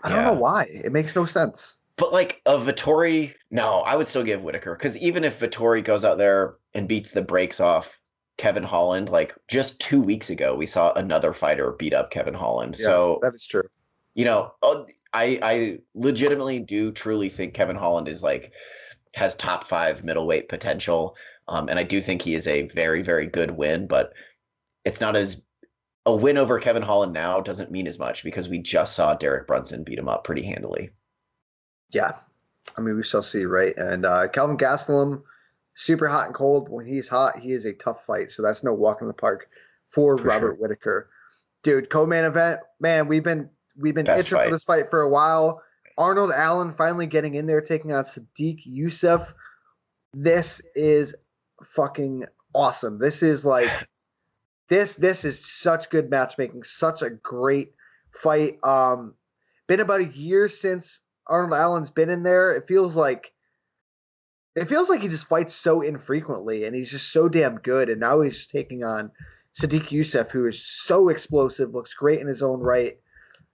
I don't know why. It makes no sense. But like a Vettori, no, I would still give Whittaker, because even if Vettori goes out there and beats the brakes off Kevin Holland, like just 2 weeks ago, we saw another fighter beat up Kevin Holland. Yeah, so that is true. I legitimately do truly think Kevin Holland is like has top 5 middleweight potential. And I do think he is a very, very good win, but it's not as a win over Kevin Holland now doesn't mean as much because we just saw Derek Brunson beat him up pretty handily. Yeah. I mean, we shall see, right? And Calvin Gastelum, super hot and cold. When he's hot, he is a tough fight. So that's no walk in the park for Robert Whittaker. Dude, co-main event, man, we've been itching for this fight for a while. Arnold Allen finally getting in there, taking on Sadiq Yusuff. This is fucking awesome. This is like this is such good matchmaking, such a great fight. Been about a year since Arnold Allen's been in there. It feels like he just fights so infrequently, and he's just so damn good. And now he's taking on Sadiq Yusuff, who is so explosive, looks great in his own right.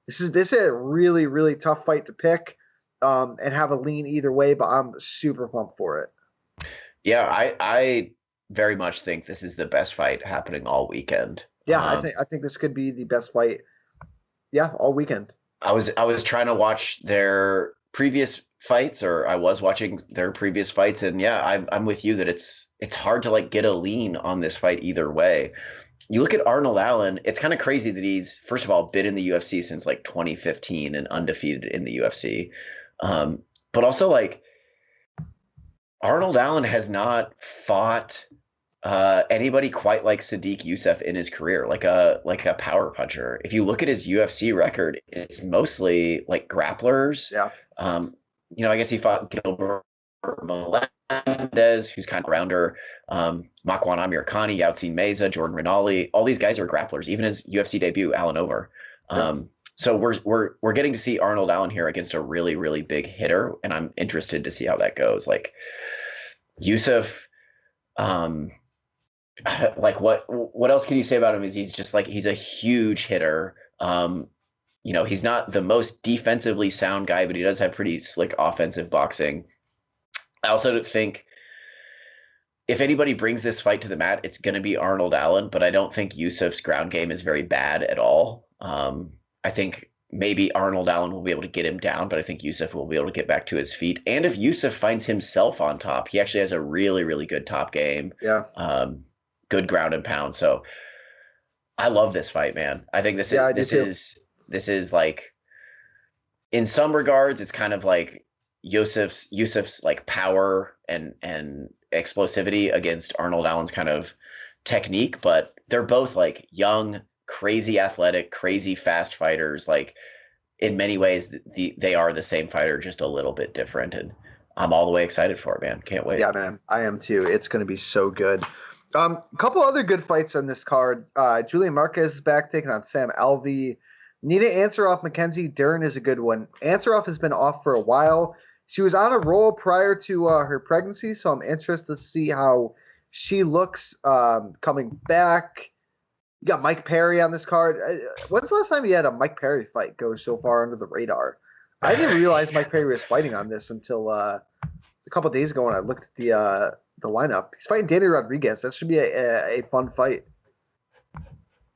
This is a really, really tough fight to pick, and have a lean either way, but I'm super pumped for it. Yeah, I very much think this is the best fight happening all weekend. Yeah, I think this could be the best fight. Yeah, all weekend. I was trying to watch their previous fights, or I was watching their previous fights, and yeah, I'm with you that it's hard to like get a lean on this fight either way. You look at Arnold Allen, it's kind of crazy that he's, first of all, been in the UFC since like 2015 and undefeated in the UFC. But also like Arnold Allen has not fought anybody quite like Sadiq Yusuff in his career, like a power puncher. If you look at his UFC record, it's mostly like grapplers. Yeah. I guess he fought Gilbert Melendez, who's kind of a rounder. Makwan Amirkhani, Yautzin Meza, Jordan Rinaldi. All these guys are grapplers. Even his UFC debut, Alan Over. So we're getting to see Arnold Allen here against a really, really big hitter, and I'm interested to see how that goes. Like Yusuff, like what else can you say about him? Is he's just like he's a huge hitter. He's not the most defensively sound guy, but he does have pretty slick offensive boxing. I also think if anybody brings this fight to the mat, it's going to be Arnold Allen, but I don't think Yusuff's ground game is very bad at all. I think maybe Arnold Allen will be able to get him down, but I think Yusuff will be able to get back to his feet. And if Yusuff finds himself on top, he actually has a really, really good top game. Yeah. Good ground and pound. So I love this fight, man. I think this is like, in some regards, it's kind of like Yusuff's like power and explosivity against Arnold Allen's kind of technique, but they're both like young, crazy athletic, crazy fast fighters. Like in many ways, they are the same fighter, just a little bit different. And I'm all the way excited for it, man. Can't wait. Yeah, man. I am too. It's going to be so good. A couple other good fights on this card. Julian Marquez is back taking on Sam Alvey. Nina Ansaroff, Mackenzie Dern is a good one. Ansaroff has been off for a while. She was on a roll prior to her pregnancy, so I'm interested to see how she looks coming back. You got Mike Perry on this card. When's the last time you had a Mike Perry fight go so far under the radar? I didn't realize Mike Perry was fighting on this until a couple of days ago when I looked at the lineup. He's fighting Danny Rodriguez. That should be a fun fight.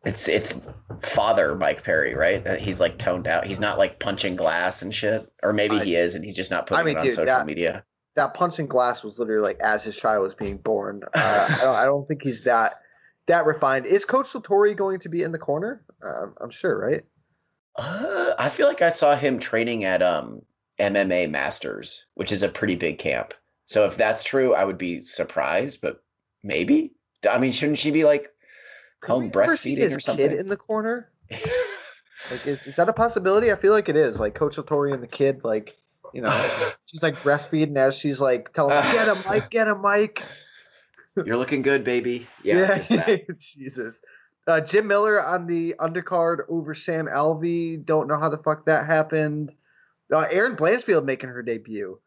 It's father Mike Perry, right? He's like toned out. He's not like punching glass and shit, or maybe he is, and he's just not putting it on social media. That punching glass was literally like as his child was being born. I don't think he's that refined. Is Coach Lattori going to be in the corner? I'm sure, right? I feel like I saw him training at MMA Masters, which is a pretty big camp. So if that's true, I would be surprised, but maybe. I mean, shouldn't she be like home breastfeeding or something? Kid in the corner? Like, is that a possibility? I feel like it is. Like Coach Lattori and the kid, like, you know, she's like breastfeeding as she's like telling him, get him, Mike. You're looking good, baby. Yeah. Jesus. Jim Miller on the undercard over Sam Alvey. Don't know how the fuck that happened. Erin Blanchfield making her debut.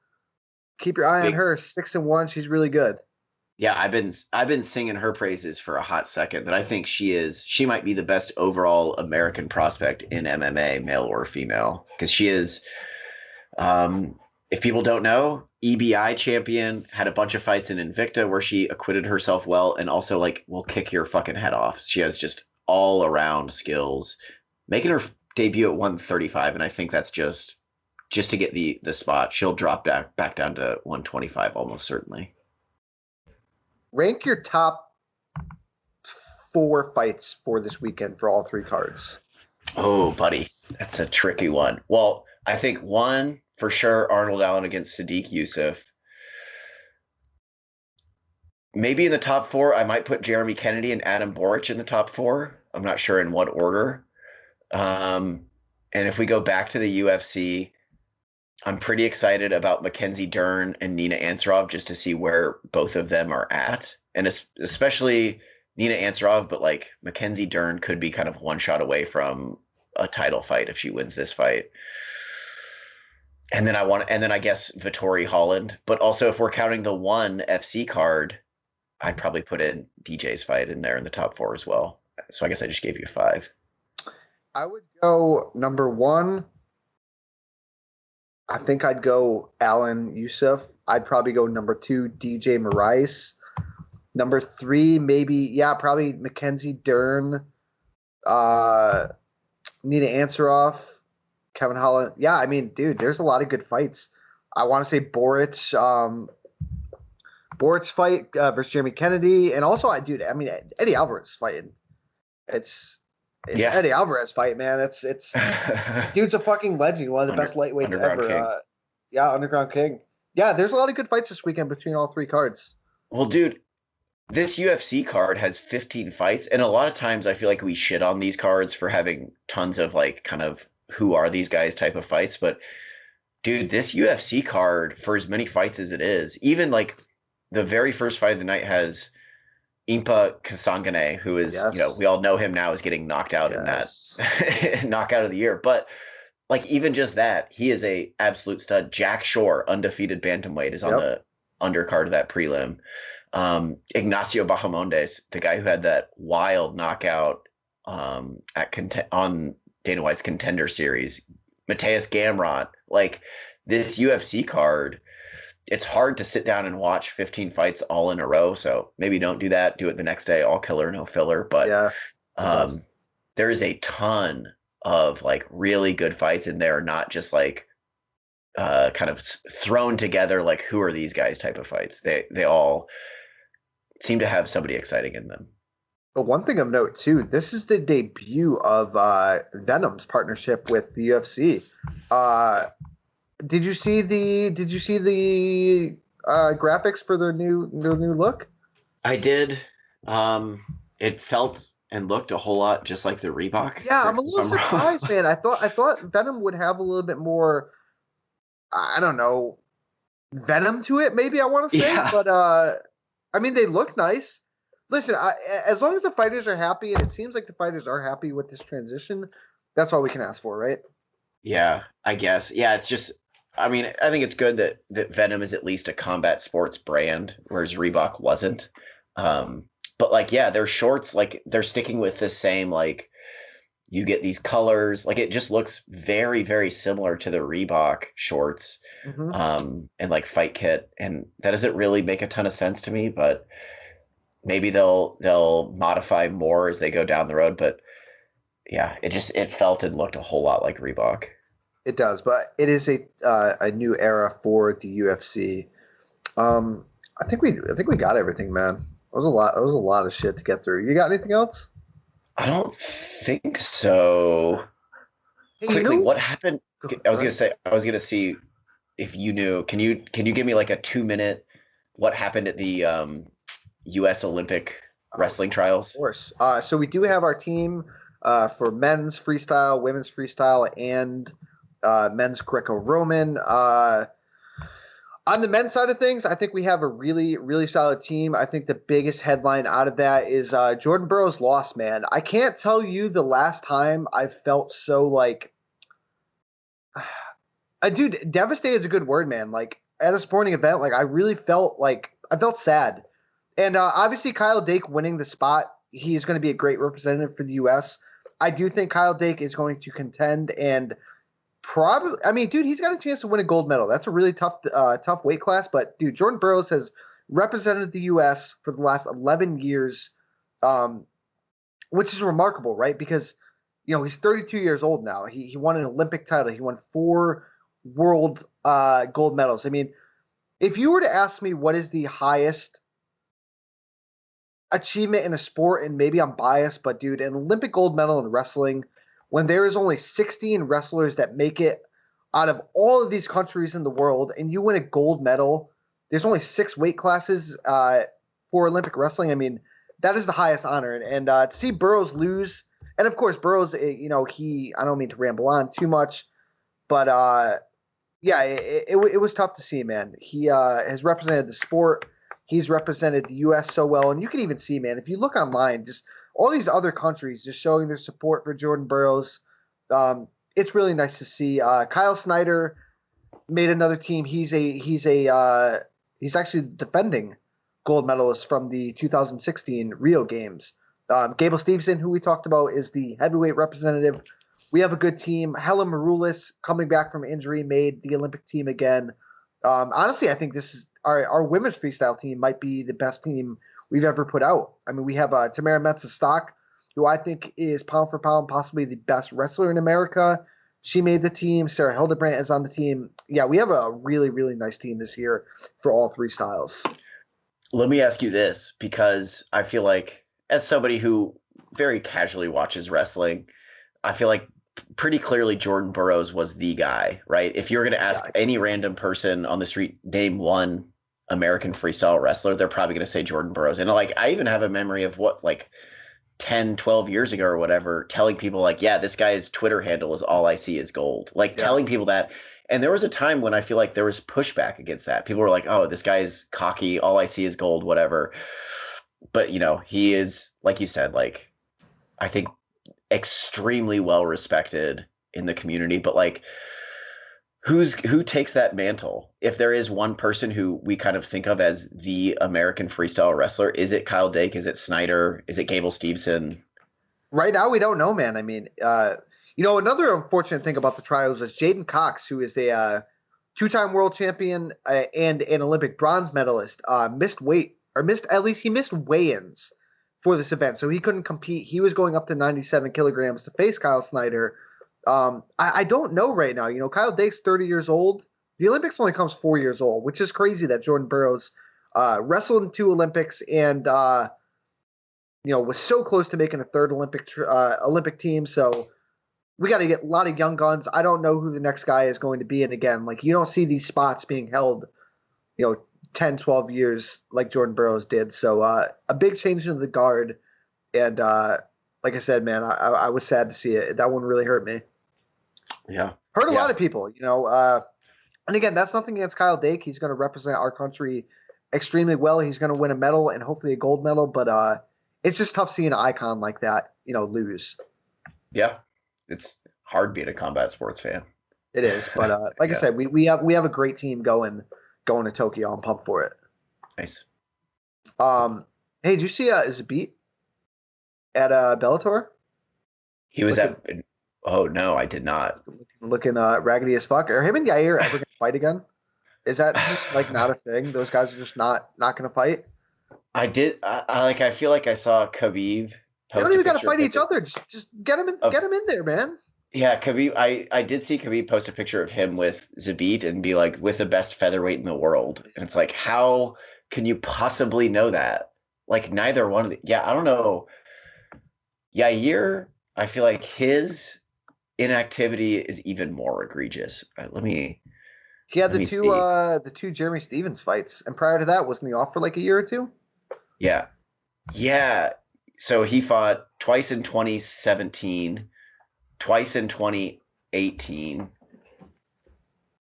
Keep your eye on her. 6-1. She's really good. Yeah, I've been singing her praises for a hot second. That I think she might be the best overall American prospect in MMA, male or female, because she is. If people don't know, EBI champion, had a bunch of fights in Invicta where she acquitted herself well, and also like will kick your fucking head off. She has just all around skills. Making her debut at 135, and I think that's just to get the spot. She'll drop back down to 125 almost certainly. Rank your top 4 fights for this weekend for all 3 cards. Oh, buddy, that's a tricky one. Well, I think 1 for sure, Arnold Allen against Sadiq Yusuff. Maybe in the top 4, I might put Jeremy Kennedy and Adam Boric in the top 4. I'm not sure in what order. And if we go back to the UFC, I'm pretty excited about Mackenzie Dern and Nina Ansaroff just to see where both of them are at. And especially Nina Ansaroff, but like Mackenzie Dern could be kind of one shot away from a title fight if she wins this fight. And then I guess Vettori Holland. But also if we're counting the 1 FC card, I'd probably put in DJ's fight in there in the top 4 as well. So I guess I just gave you 5. I would go number 1. I think I'd go Allen Yusuff. I'd probably go number 2, DJ Moraes. Number 3, probably Mackenzie Dern, Nina Ansaroff, Kevin Holland. Yeah, I mean, dude, there's a lot of good fights. I want to say Boric's fight versus Jeremy Kennedy, and also, Eddie Alvarez fighting. It's Eddie Alvarez fight, man. It's dude's a fucking legend, one of the best lightweights ever. King. Underground King. Yeah, there's a lot of good fights this weekend between all 3 cards. Well, dude, this UFC card has 15 fights, and a lot of times I feel like we shit on these cards for having tons of like kind of who are these guys type of fights, but dude, this UFC card, for as many fights as it is, even like the very first fight of the night has Impa Kasangane, who is, we all know him now as getting knocked out in that knockout of the year. But like, even just that, he is a absolute stud. Jack Shore, undefeated bantamweight, is on the undercard of that prelim. Ignacio Bahamondes, the guy who had that wild knockout on Dana White's Contender Series. Mateus Gamrot, like this UFC card, it's hard to sit down and watch 15 fights all in a row. So maybe don't do that. Do it the next day, all killer, no filler. But there is a ton of like really good fights in there, not just like kind of thrown together like who are these guys type of fights. They all seem to have somebody exciting in them. But one thing of note too, this is the debut of Venom's partnership with the UFC. Did you see the graphics for their new look? I did. It felt and looked a whole lot just like the Reebok. Yeah, I'm a little surprised, man. I thought Venom would have a little bit more, I don't know, venom to it, maybe I want to say. Yeah. But I mean, they look nice. Listen, as long as the fighters are happy, and it seems like the fighters are happy with this transition, That's all we can ask for, right? Yeah, I guess. Yeah, it's just, I mean, I think it's good that Venom is at least a combat sports brand, whereas Reebok wasn't. But like, yeah, their shorts, like they're sticking with the same, like you get these colors, like it just looks very, very similar to the Reebok shorts, Mm-hmm. and like fight kit, and that doesn't really make a ton of sense to me, but maybe they'll modify more as they go down the road. But yeah, it felt and looked a whole lot like Reebok. It does, but it is a new era for the UFC. I think we got everything, man. It was a lot. It was a lot of shit to get through. You got anything else? I don't think so. Hey, you Quickly, know, what happened? go ahead. I was gonna see if you knew. Can you give me like a 2 minute what happened at the U.S. Olympic Oh, wrestling of trials? course. So we do have our team for men's freestyle, women's freestyle, and men's Greco-Roman. On the men's side of things, I think we have a really, really solid team. I think the biggest headline out of that is Jordan Burroughs lost, man. I can't tell you the last time I felt so like, dude, devastated is a good word, man. Like at a sporting event, like I really felt like I felt sad. And obviously, Kyle Dake winning the spot, he is going to be a great representative for the U.S. I do think Kyle Dake is going to contend and probably, I mean, dude, he's got a chance to win a gold medal. That's a really tough weight class. But dude, Jordan Burroughs has represented the U.S. for the last 11 years, um, which is remarkable, right? Because he's 32 years old now. He won an Olympic title. He won 4 world gold medals. I mean, if you were to ask me what is the highest achievement in a sport, and maybe I'm biased, but dude, an Olympic gold medal in wrestling, when there is only 16 wrestlers that make it out of all of these countries in the world, and you win a gold medal, there's only 6 weight classes for Olympic wrestling. I mean, that is the highest honor, and to see Burroughs lose, and of course Burroughs, I don't mean to ramble on too much, but yeah, it was tough to see, man. He has represented the sport. He's represented the U.S. so well, and you can even see, man, if you look online, just all these other countries just showing their support for Jordan Burroughs. It's really nice to see. Kyle Snyder made another team. He's actually defending gold medalist from the 2016 Rio Games. Gable Stevenson, who we talked about, is the heavyweight representative. We have a good team. Helen Maroulis, coming back from injury, made the Olympic team again. Honestly, I think this is our women's freestyle team might be the best team we've ever put out. I mean, we have Tamara Mensah-Stock, who I think is pound for pound possibly the best wrestler in America. She made the team. Sarah Hildebrandt is on the team. Yeah, we have a really, really nice team this year for all 3 styles. Let me ask you this, because I feel like, as somebody who very casually watches wrestling, I feel like pretty clearly Jordan Burroughs was the guy, right? If you're going to ask any random person on the street, name one American freestyle wrestler, they're probably going to say Jordan Burroughs. And like, I even have a memory of what, like 10, 12 years ago or whatever, telling people like, yeah, this guy's Twitter handle is all I see is gold. Like telling people that. And there was a time when I feel like there was pushback against that. People were like, oh, this guy's cocky. All I see is gold, whatever. But, he is, like you said, like, I think extremely well respected in the community. But like, who takes that mantle? If there is one person who we kind of think of as the American freestyle wrestler, is it Kyle Dake? Is it Snyder? Is it Gable Stevenson? Right now, we don't know, man. I mean, another unfortunate thing about the trials is Jaden Cox, who is a 2-time world champion and an Olympic bronze medalist, missed weight, or at least he missed weigh-ins for this event, so he couldn't compete. He was going up to 97 kilograms to face Kyle Snyder. I don't know right now. Kyle Dake's 30 years old. The Olympics only comes 4 years old, which is crazy that Jordan Burroughs wrestled in 2 Olympics and was so close to making a 3rd Olympic team. So we got to get a lot of young guns. I don't know who the next guy is going to be. And again, like you don't see these spots being held, 10, 12 years like Jordan Burroughs did. So a big change in the guard. And like I said, man, I was sad to see it. That one really hurt me. Yeah. Hurt a lot of people, and again, that's nothing against Kyle Dake. He's going to represent our country extremely well. He's going to win a medal and hopefully a gold medal. But it's just tough seeing an icon like that, lose. Yeah. it's hard being a combat sports fan. It is, but like I Yeah. said, we have a great team going to Tokyo. I'm pumped for it. Nice. Hey, did you see Zabit at Bellator? He was Looking, at. Oh no, I did not. looking raggedy as fuck. Are him and Yair ever gonna fight again? Is that just like not a thing? Those guys are just not gonna fight. I did. I feel like I saw Khabib They post don't a even gotta picture fight of each him. other. Just get them in there, man. Yeah, Khabib. I did see Khabib post a picture of him with Zabit and be like, with the best featherweight in the world. And it's like, how can you possibly know that? Like, neither one of the. Yeah, I don't know. Yair, I feel like his inactivity is even more egregious. He had let me see. the two Jeremy Stevens fights, and prior to that, wasn't he off for like a year or two? Yeah. Yeah. So he fought twice in 2017, twice in 2018,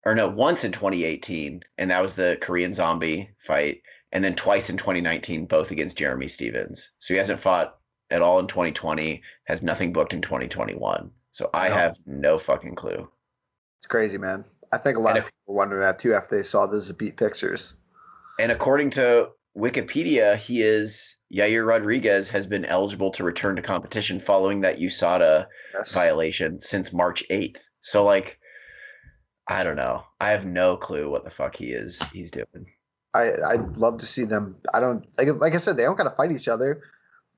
or no, once in 2018, and that was the Korean Zombie fight, and then twice in 2019, both against Jeremy Stevens. So he hasn't fought at all in 2020, has nothing booked in 2021. So I have no fucking clue. It's crazy, man. I think a lot of people were wondering that too after they saw the Zabit pictures. And according to Wikipedia, Yair Rodriguez has been eligible to return to competition following that USADA violation since March 8th. So, like, I don't know. I have no clue what the fuck he's doing. I'd love to see them. I don't like I said, they don't gotta fight each other.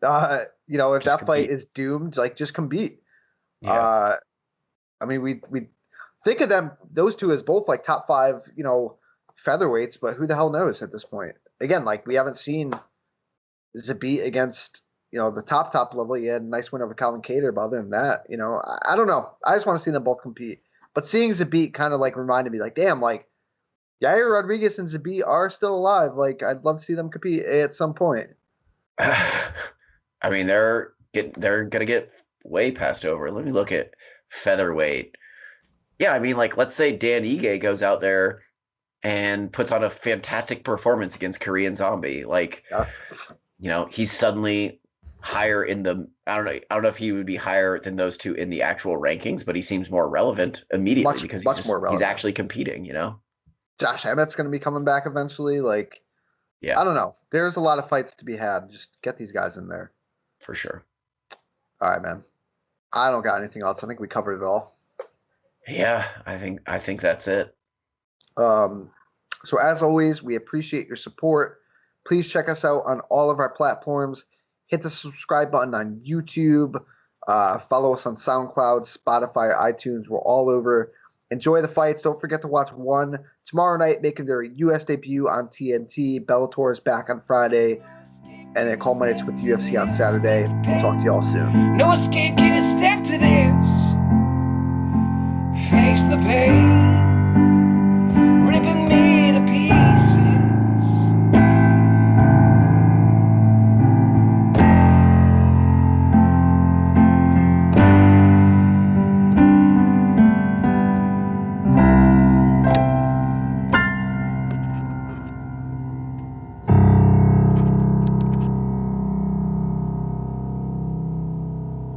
You know, if Just that fight compete. is doomed, like just compete. Yeah. I mean, we think of them, those two, as both like top 5, you know, featherweights, but who the hell knows at this point? Again, like we haven't seen Zabit against, you know, the top level. He had a nice win over Calvin Kattar, but other than that, you know, I don't know. I just want to see them both compete. But seeing Zabit kind of like reminded me, like, damn, like Yair Rodriguez and Zabit are still alive. Like, I'd love to see them compete at some point. I mean, they're gonna get way passed over. Let me look at featherweight. Yeah, I mean, like, let's say Dan Ige goes out there and puts on a fantastic performance against Korean Zombie. Like, you know, he's suddenly higher in the. I don't know if he would be higher than those two in the actual rankings, but he seems more relevant immediately because he's actually competing. You know, Josh Emmett's going to be coming back eventually. Like, yeah, I don't know. There's a lot of fights to be had. Just get these guys in there for sure. All right, man. I don't got anything else. I think we covered it all. Yeah, I think that's it. So as always, we appreciate your support. Please check us out on all of our platforms. Hit the subscribe button on YouTube. Follow us on SoundCloud, Spotify, iTunes. We're all over. Enjoy the fights. Don't forget to watch one tomorrow night, making their U.S. debut on TNT. Bellator is back on Friday, and then culminates with the UFC on Saturday. We'll talk to y'all soon. No escape, can you step to this? Face the pain.